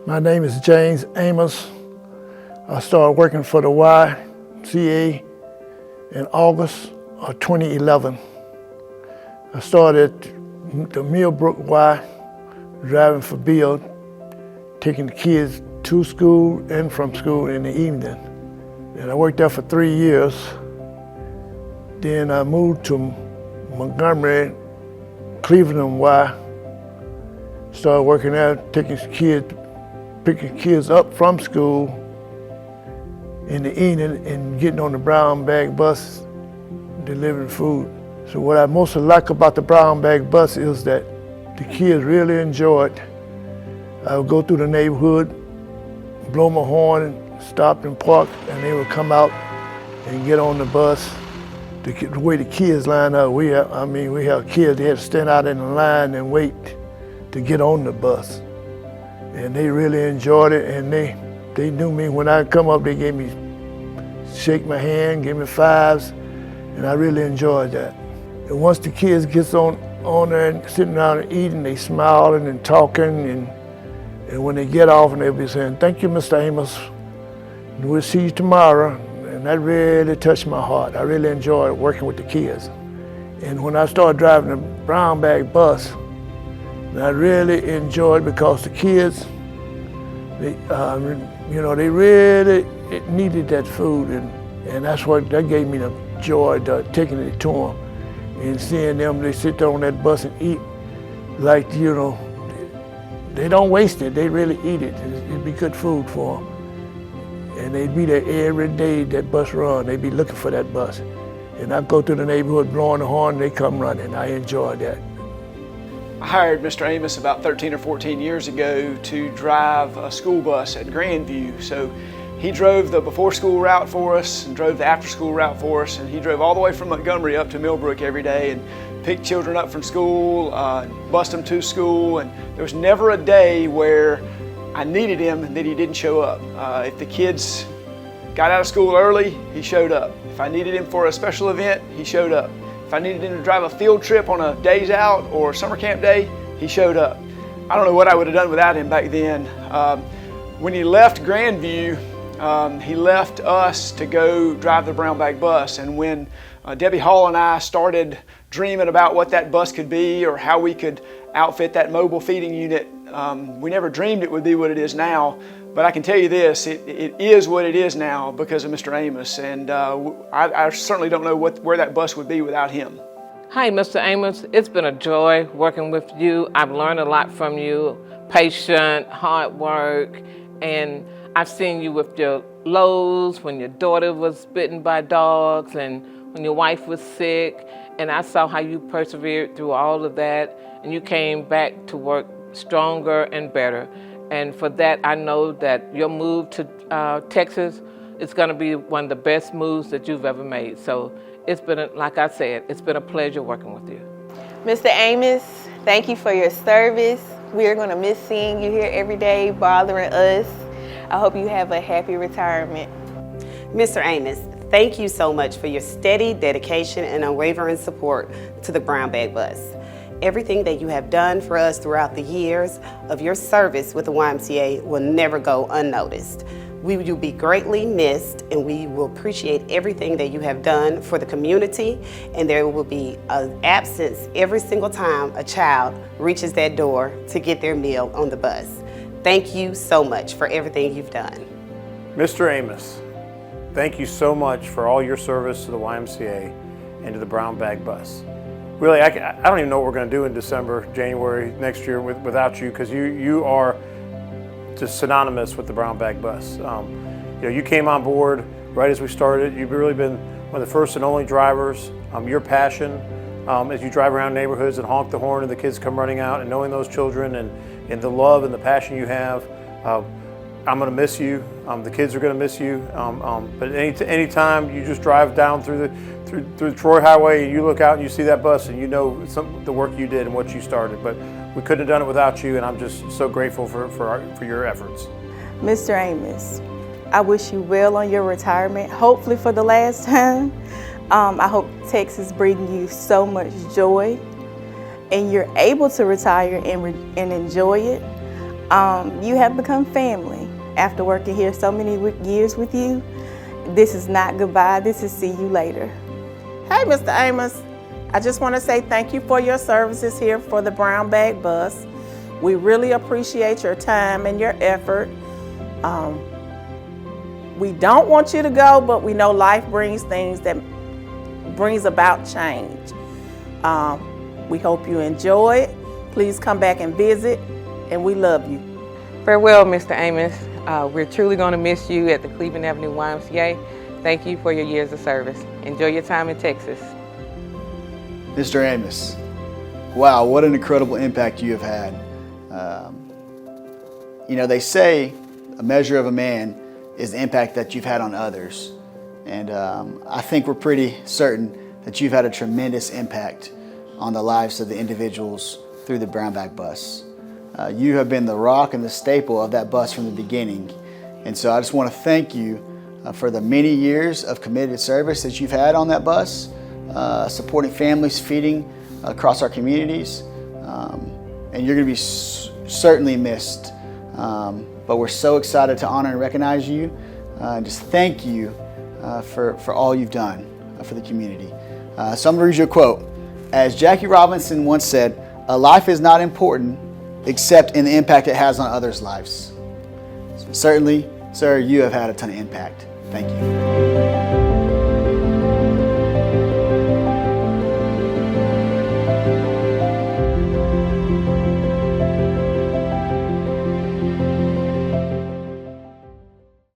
My name is James Amos. I started working for the YMCA in August of 2011. I started at the Millbrook Y, driving for Bill, taking the kids to school and from school in the evening. And I worked there for 3 years. Then I moved to Montgomery, Cleveland Y. Started working there, picking kids up from school in the evening and getting on the brown bag bus, delivering food. So what I mostly like about the brown bag bus is that the kids really enjoy it. I would go through the neighborhood, blow my horn, stop and park, and they would come out and get on the bus. The way the kids line up, we have kids, they had to stand out in the line and wait to get on the bus. And they really enjoyed it, and they knew me. When I come up, they shake my hand, give me fives, and I really enjoyed that. And once the kids get on there and sitting down and eating, they smiling and talking, and when they get off, and they'll be saying, "Thank you, Mr. Amos. We'll see you tomorrow." And that really touched my heart. I really enjoyed working with the kids. And when I started driving the brown bag bus, I really enjoyed because the kids, they really needed that food, and that gave me the joy of taking it to them and seeing them. They sit there on that bus and eat like they don't waste it. They really eat it. It'd be good food for them. And they'd be there every day that bus run. They'd be looking for that bus. And I'd go through the neighborhood blowing the horn, and they come running. I enjoyed that. I hired Mr. Amos about 13 or 14 years ago to drive a school bus at Grandview. So he drove the before school route for us and drove the after school route for us, and he drove all the way from Montgomery up to Millbrook every day and picked children up from school, bus them to school, and there was never a day where I needed him and that he didn't show up. If the kids got out of school early, he showed up. If I needed him for a special event, he showed up. If I needed him to drive a field trip on a days out or summer camp day, he showed up. I don't know what I would have done without him back then. When he left Grandview, he left us to go drive the brown bag bus. And when Debbie Hall and I started dreaming about what that bus could be or how we could outfit that mobile feeding unit, we never dreamed it would be what it is now. But I can tell you this, it is what it is now because of Mr. Amos, and I certainly don't know where that bus would be without him. Hi, Mr. Amos. It's been a joy working with you. I've learned a lot from you, patient, hard work, and I've seen you with your lows when your daughter was bitten by dogs and when your wife was sick, and I saw how you persevered through all of that, and you came back to work stronger and better. And for that, I know that your move to Texas is going to be one of the best moves that you've ever made. So it's been, like I said, it's been a pleasure working with you. Mr. Amos, thank you for your service. We are going to miss seeing you here every day, bothering us. I hope you have a happy retirement. Mr. Amos, thank you so much for your steady dedication and unwavering support to the brown bag bus. Everything that you have done for us throughout the years of your service with the YMCA will never go unnoticed. We will be greatly missed, and we will appreciate everything that you have done for the community, and there will be an absence every single time a child reaches that door to get their meal on the bus. Thank you so much for everything you've done. Mr. Amos, thank you so much for all your service to the YMCA and to the brown bag bus. Really, I don't even know what we're going to do in December, January next year without you, because you are just synonymous with the brown bag bus. You came on board right as we started. You've really been one of the first and only drivers. Your passion as you drive around neighborhoods and honk the horn and the kids come running out, and knowing those children and the love and the passion you have. I'm going to miss you. The kids are going to miss you. But any time you just drive down through the Troy Highway and you look out and you see that bus and you know the work you did and what you started. But we couldn't have done it without you, and I'm just so grateful for your efforts. Mr. Amos, I wish you well on your retirement, hopefully for the last time. I hope Texas brings you so much joy and you're able to retire and enjoy it. You have become family after working here so many years with you. This is not goodbye, this is see you later. Hey, Mr. Amos. I just want to say thank you for your services here for the Brown Bag Bus. We really appreciate your time and your effort. We don't want you to go, but we know life brings things that brings about change. We hope you enjoy it. Please come back and visit, and we love you. Farewell, Mr. Amos. We're truly going to miss you at the Cleveland Avenue YMCA. Thank you for your years of service. Enjoy your time in Texas. Mr. Amos, wow, what an incredible impact you have had. You know, they say a measure of a man is the impact that you've had on others. And I think we're pretty certain that you've had a tremendous impact on the lives of the individuals through the Brown Bag Bus. You have been the rock and the staple of that bus from the beginning. And so I just want to thank you for the many years of committed service that you've had on that bus, supporting families, feeding across our communities. And you're going to be certainly missed. But we're so excited to honor and recognize you and just thank you for all you've done for the community. So I'm going to read you a quote. As Jackie Robinson once said, "A life is not important except in the impact it has on others' lives." So certainly, sir, you have had a ton of impact. Thank you.